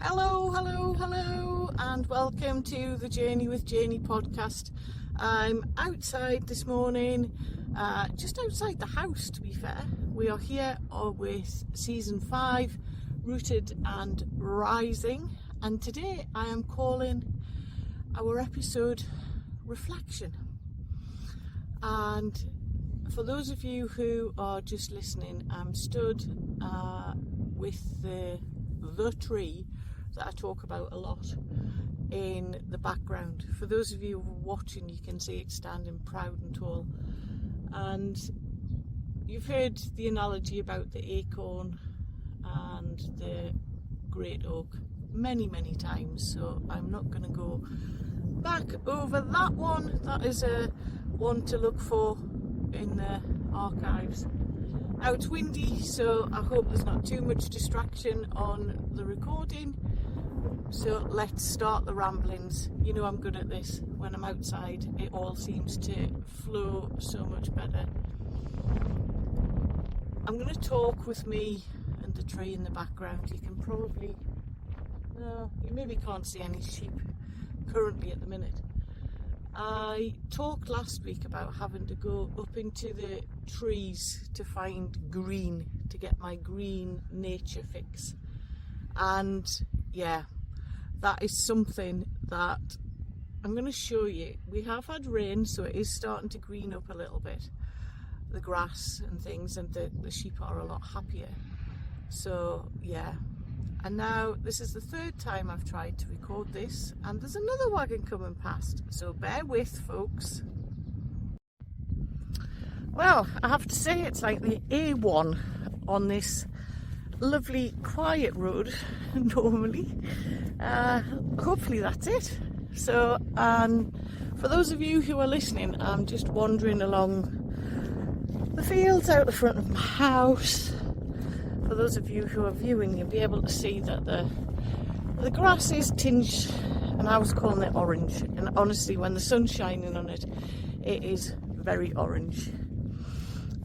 Hello, and welcome to the Journey with Janie podcast. I'm outside this morning, just outside the house to be fair. We are here with season 5, Rooted and Rising, and today I am calling our episode Reflection. And for those of you who are just listening, I'm stood with the tree that I talk about a lot in the background. For those of you watching, you can see it standing proud and tall. And you've heard the analogy about the acorn and the great oak many times, so I'm not going to go back over that one. That is a one to look for in the archives. Now it's windy, so I hope there's not too much distraction on the recording. So let's start the ramblings. You know I'm good at this. When I'm outside, it all seems to flow so much better. I'm going to talk with me and the tree in the background. You can probably... No, you maybe can't see any sheep currently at the minute. I talked last week about having to go up into the trees to find green, to get my green nature fix. And yeah, that is something that I'm going to show you. We have had rain, so it is starting to green up a little bit, the grass and things, and the sheep are a lot happier. So yeah, and now this is the third time I've tried to record this, and there's another wagon coming past, so bear with, folks. Well, I have to say it's like the A1 on this lovely quiet road normally. Hopefully that's it. So for those of you who are listening, I'm just wandering along the fields out the front of my house. For those of you who are viewing, you'll be able to see that the grass is tinged, and I was calling it orange, and honestly when the sun's shining on it, it is very orange.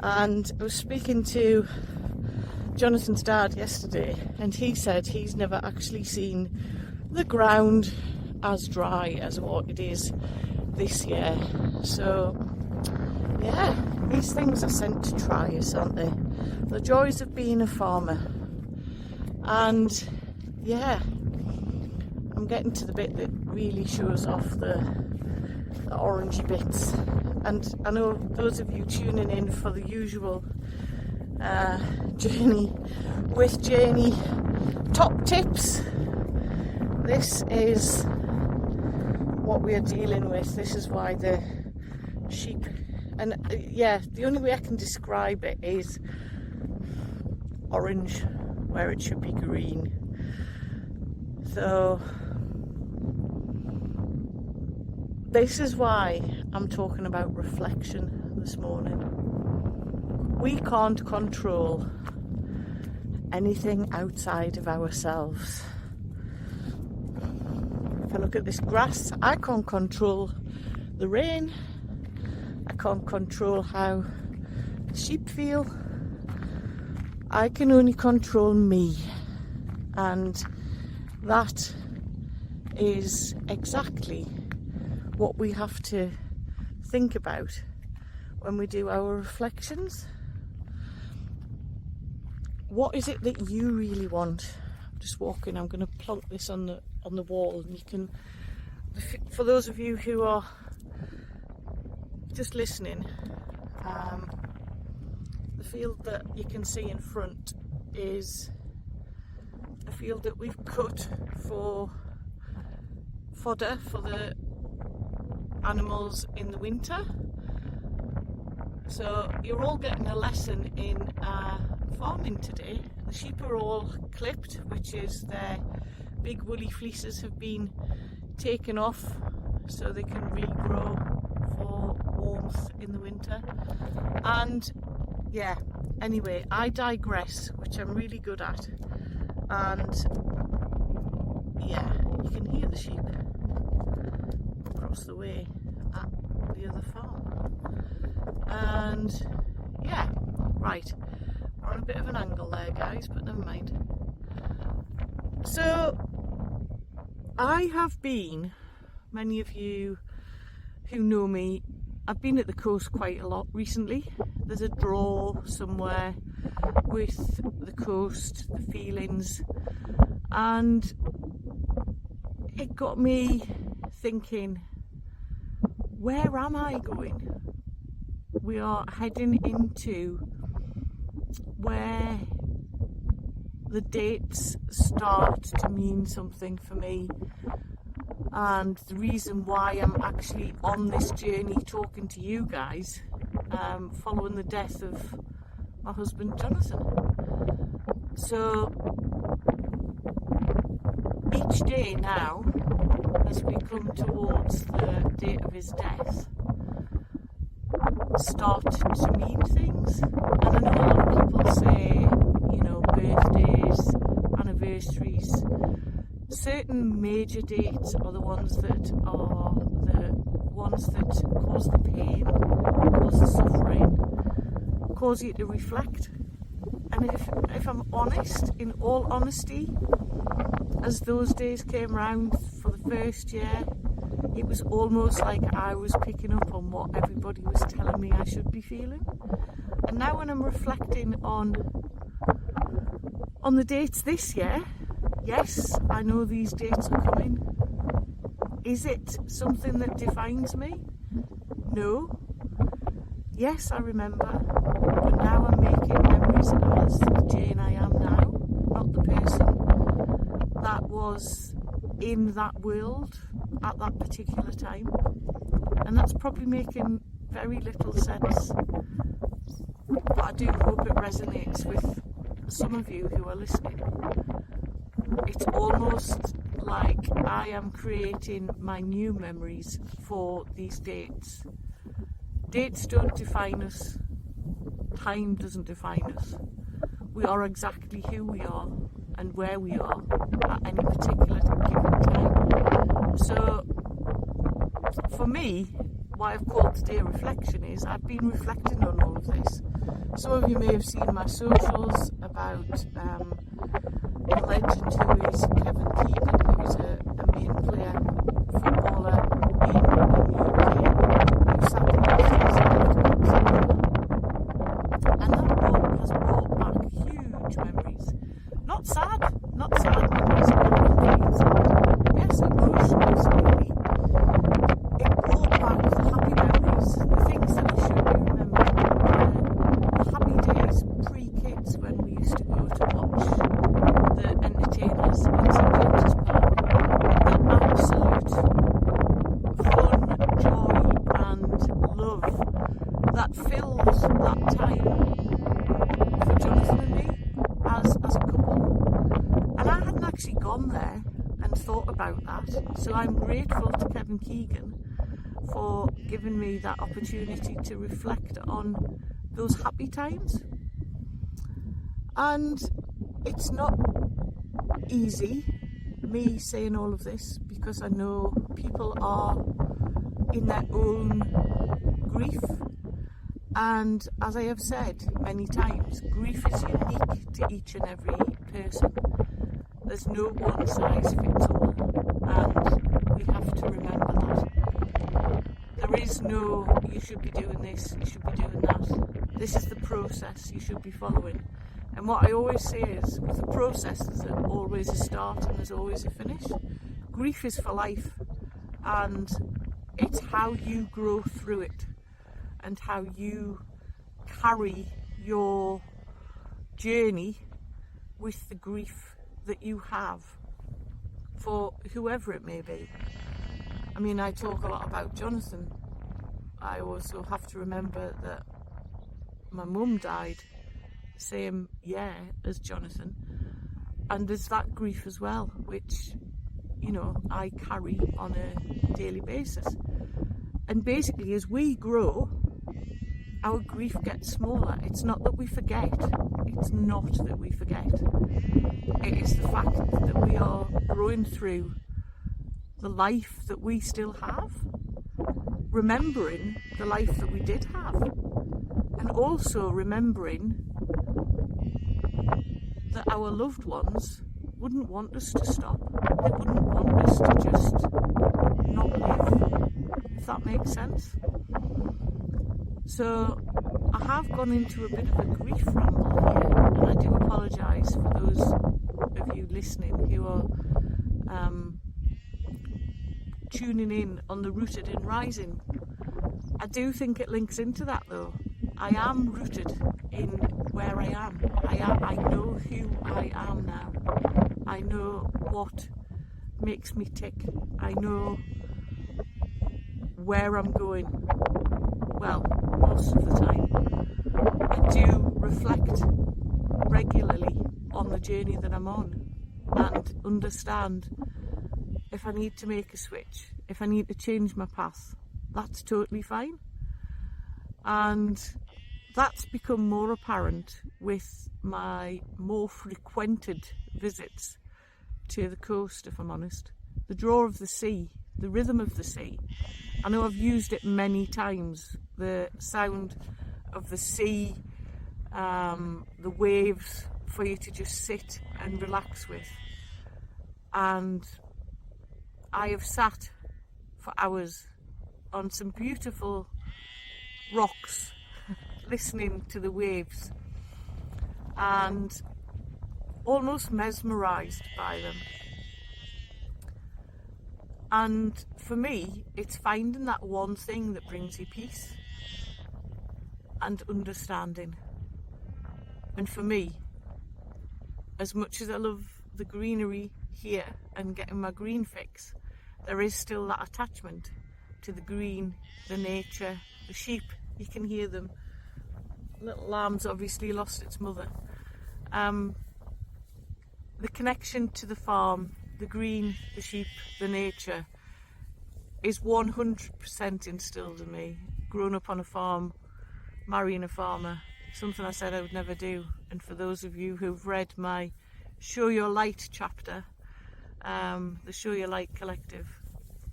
And I was speaking to Jonathan's dad yesterday, and he said he's never actually seen the ground as dry as what it is this year. So yeah, these things are sent to try us, aren't they? The joys of being a farmer. And yeah, I'm getting to the bit that really shows off the orangey bits. And I know those of you tuning in for the usual Journey with Janie top tips, this is what we are dealing with. This is why the sheep, and yeah, the only way I can describe it is orange where it should be green. So this is why I'm talking about reflection this morning. We can't control anything outside of ourselves. If I look at this grass, I can't control the rain. I can't control how the sheep feel. I can only control me. And that is exactly what we have to think about when we do our reflections. What is it that you really want? I'm just walking. I'm going to plonk this on the wall, and you can, for those of you who are just listening, the field that you can see in front is a field that we've cut for fodder for the animals in the winter. So you're all getting a lesson in farming today. The sheep are all clipped, which is their big woolly fleeces have been taken off so they can regrow for warmth in the winter. And yeah, anyway, I digress, which I'm really good at. And yeah, you can hear the sheep across the way at the other farm. And yeah, right, we're on a bit of an angle there, guys, but never mind. So I have been, many of you who know me, I've been at the coast quite a lot recently. There's a draw somewhere with the coast, the feelings, and it got me thinking, where am I going? We are heading into where the dates start to mean something for me, and the reason why I'm actually on this journey talking to you guys, following the death of my husband Jonathan. So each day now, as we come towards the date of his death, start to mean things. And I know a lot of people say, you know, birthdays, anniversaries, certain major dates are the ones that cause the pain, cause the suffering, cause you to reflect. And if I'm honest, in all honesty, as those days came round for the first year, it was almost like I was picking up on what everybody was telling me I should be feeling. And now when I'm reflecting on the dates this year, yes, I know these dates are coming. Is it something that defines me? No. Yes, I remember, but now I'm making memories as the Jane I am now, not the person that was in that world at that particular time. And that's probably making very little sense, but I do hope it resonates with some of you who are listening. It's almost like I am creating my new memories for these dates. Dates don't define us. Time doesn't define us. We are exactly who we are and where we are at any particular given time. So for me, why I've called today a reflection is I've been reflecting on all of this. Some of you may have seen my socials about the legend who is Kevin Keegan, who is a main player, footballer in the UK, who sadly lost his life to cancer. And that book has brought back huge memories. Not sad memories of feeling sad. Yes, emotional slightly. It brought back the happy memories, the things that I should be remembering, the happy days pre-kids when we used to go to watch the entertainers at St James's Park. The absolute fun, joy and love that filled that time for Jonathan and me as a couple. And I hadn't actually gone there and thought about that, so I'm grateful to Kevin Keegan for giving me that opportunity to reflect on those happy times. And it's not easy, me saying all of this, because I know people are in their own grief. And as I have said many times, grief is unique to each and every person. There's no one size fits all, and we have to remember that. There is no, you should be doing this, you should be doing that. This is the process you should be following. And what I always say is, with the process, there's always a start and there's always a finish. Grief is for life, and it's how you grow through it and how you carry your journey with the grief that you have for whoever it may be. I mean, I talk a lot about Jonathan. I also have to remember that my mum died the same year as Jonathan, and there's that grief as well, which, you know, I carry on a daily basis. And basically, as we grow, our grief gets smaller. It's not that we forget. It's not that we forget. It is the fact that we are growing through the life that we still have, remembering the life that we did have, and also remembering that our loved ones wouldn't want us to stop. They wouldn't want us to just not live, if that makes sense. So I have gone into a bit of a grief ramble here, and I do apologise for those of you listening who are tuning in on the Rooted in Rising. I do think it links into that though. I am rooted in where I am. I know who I am now. I know what makes me tick. I know where I'm going. Well, most of the time. I do reflect regularly on the journey that I'm on and understand if I need to make a switch, if I need to change my path, that's totally fine. And that's become more apparent with my more frequented visits to the coast, if I'm honest. The draw of the sea, the rhythm of the sea. I know I've used it many times. The sound of the sea, the waves for you to just sit and relax with. And I have sat for hours on some beautiful rocks listening to the waves and almost mesmerised by them. And for me, it's finding that one thing that brings you peace and understanding. And for me, as much as I love the greenery here and getting my green fix, there is still that attachment to the green, the nature, the sheep. You can hear them. Little lamb's obviously lost its mother. The connection to the farm, the green, the sheep, the nature is 100% instilled in me. Growing up on a farm, marrying a farmer, something I said I would never do. And for those of you who've read my Show Your Light chapter, the Show Your Light Collective,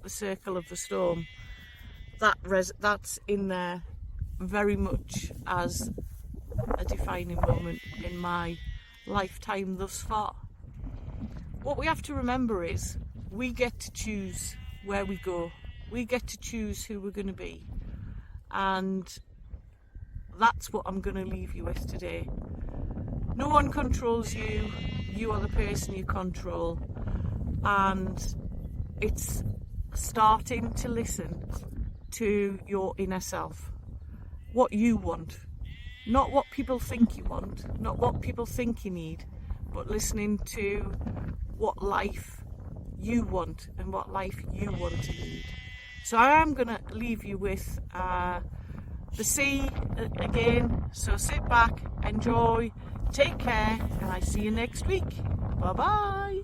the Circle of the Storm, that's in there very much as a defining moment in my lifetime thus far. What we have to remember is we get to choose where we go. We get to choose who we're going to be. And that's what I'm going to leave you with today. No one controls you. You are the person you control. And it's starting to listen to your inner self. What you want. Not what people think you want. Not what people think you need. But listening to what life you want and what life you want to lead. So I am going to leave you with the sea again. So sit back, enjoy, take care, and I see you next week. Bye bye.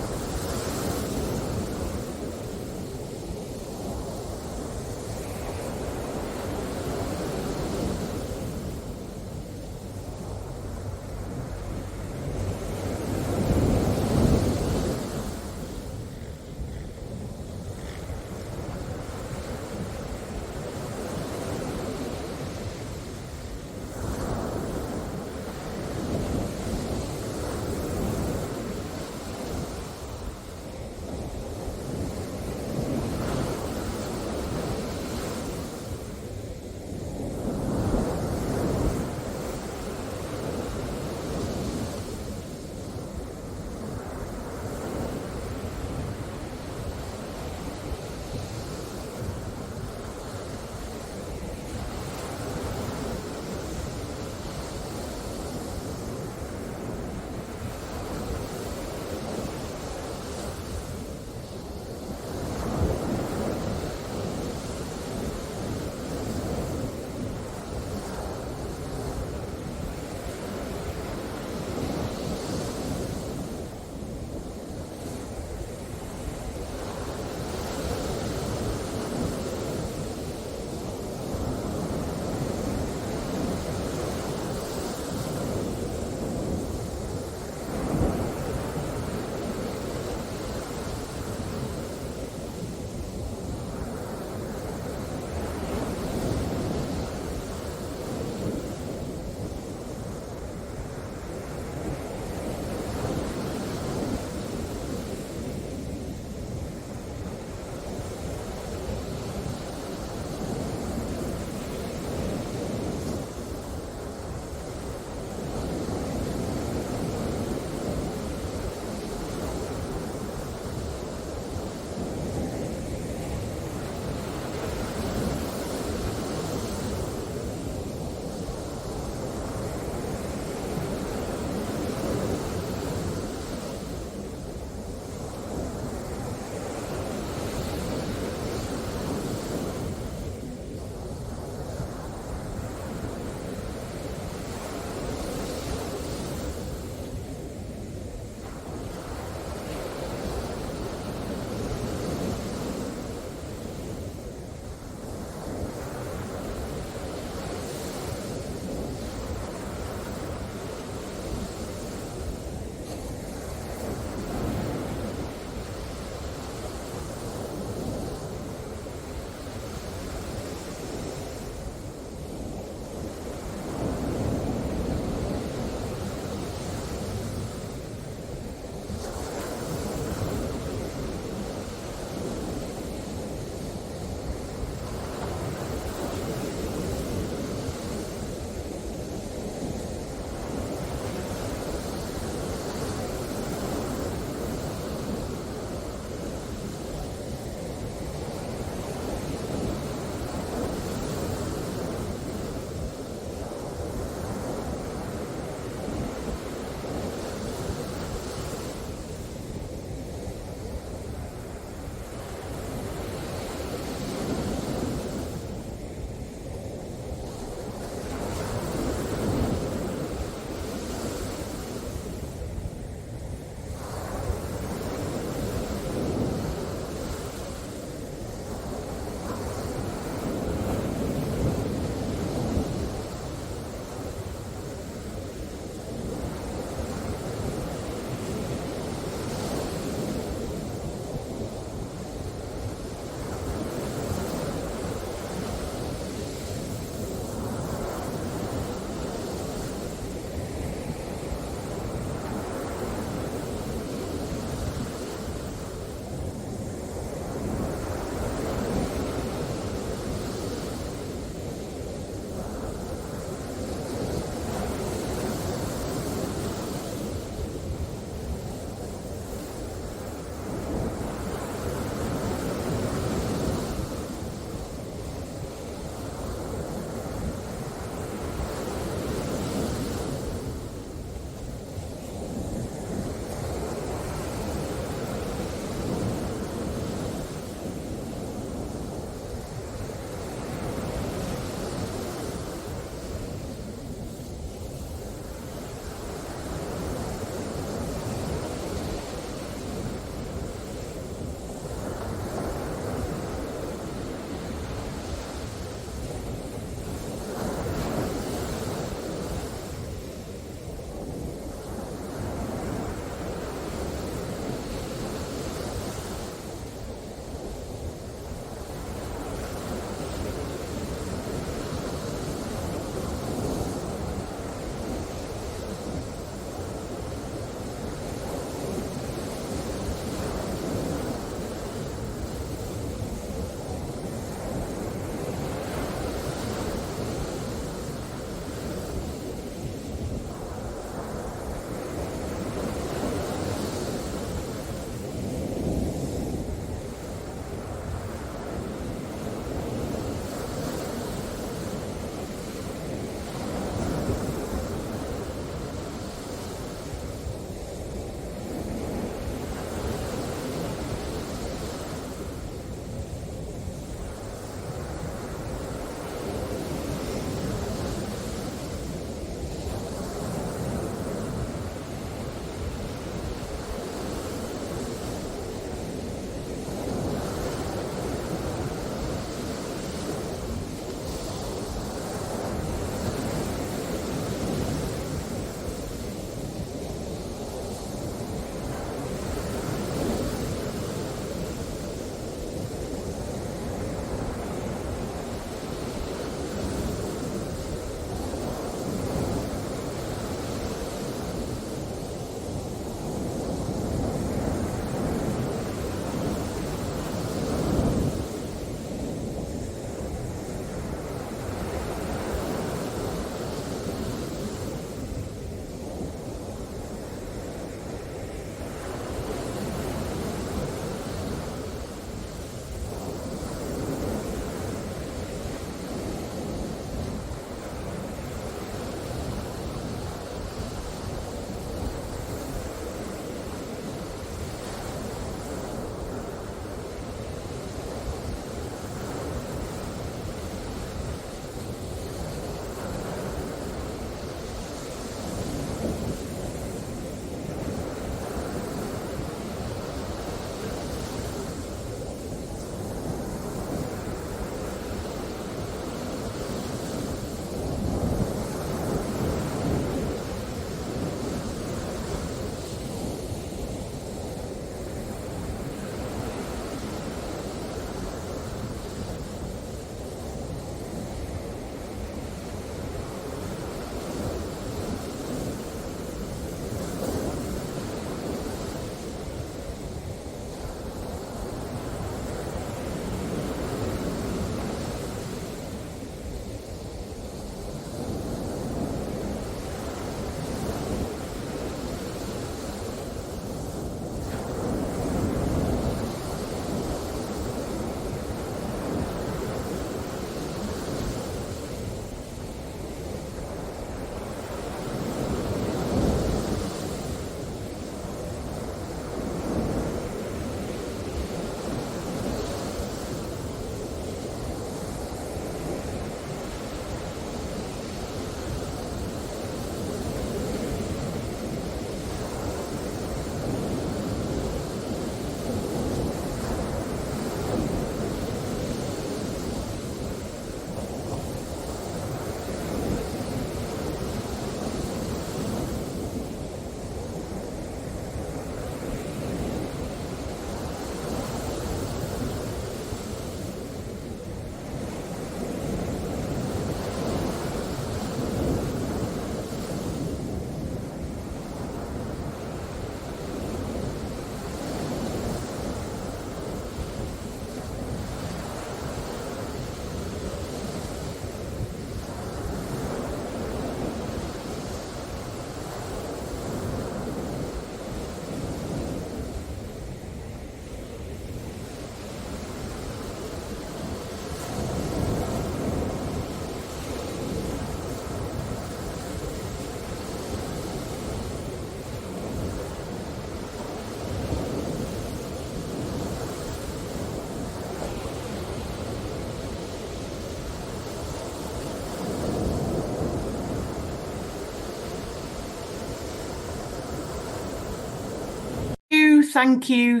thank you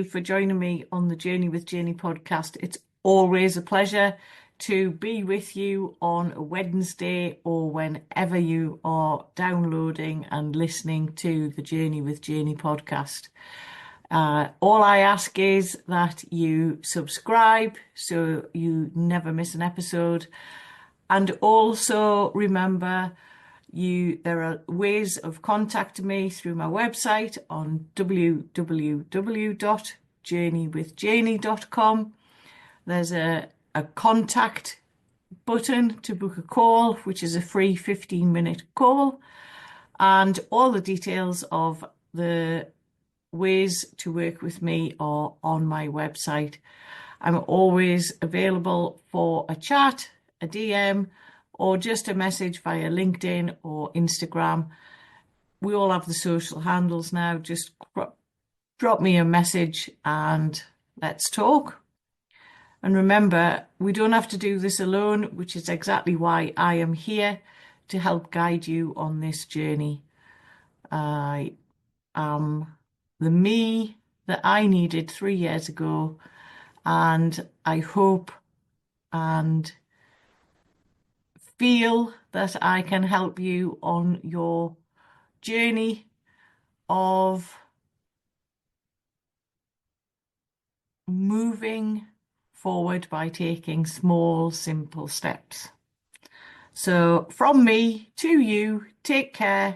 for joining me on the Journey with Journey podcast. It's always a pleasure to be with you on a Wednesday or whenever you are downloading and listening to the Journey with Journey podcast. All I ask is that you subscribe so you never miss an episode. And also remember, there are ways of contacting me through my website on www.journeywithjanie.com. There's a contact button to book a call, which is a free 15-minute call, and all the details of the ways to work with me are on my website. I'm always available for a chat, a DM, or just a message via LinkedIn or Instagram. We all have the social handles now. Just drop me a message and let's talk. And remember, we don't have to do this alone, which is exactly why I am here to help guide you on this journey. I am the me that I needed 3 years ago, and I hope and feel that I can help you on your journey of moving forward by taking small, simple steps. So from me to you, take care.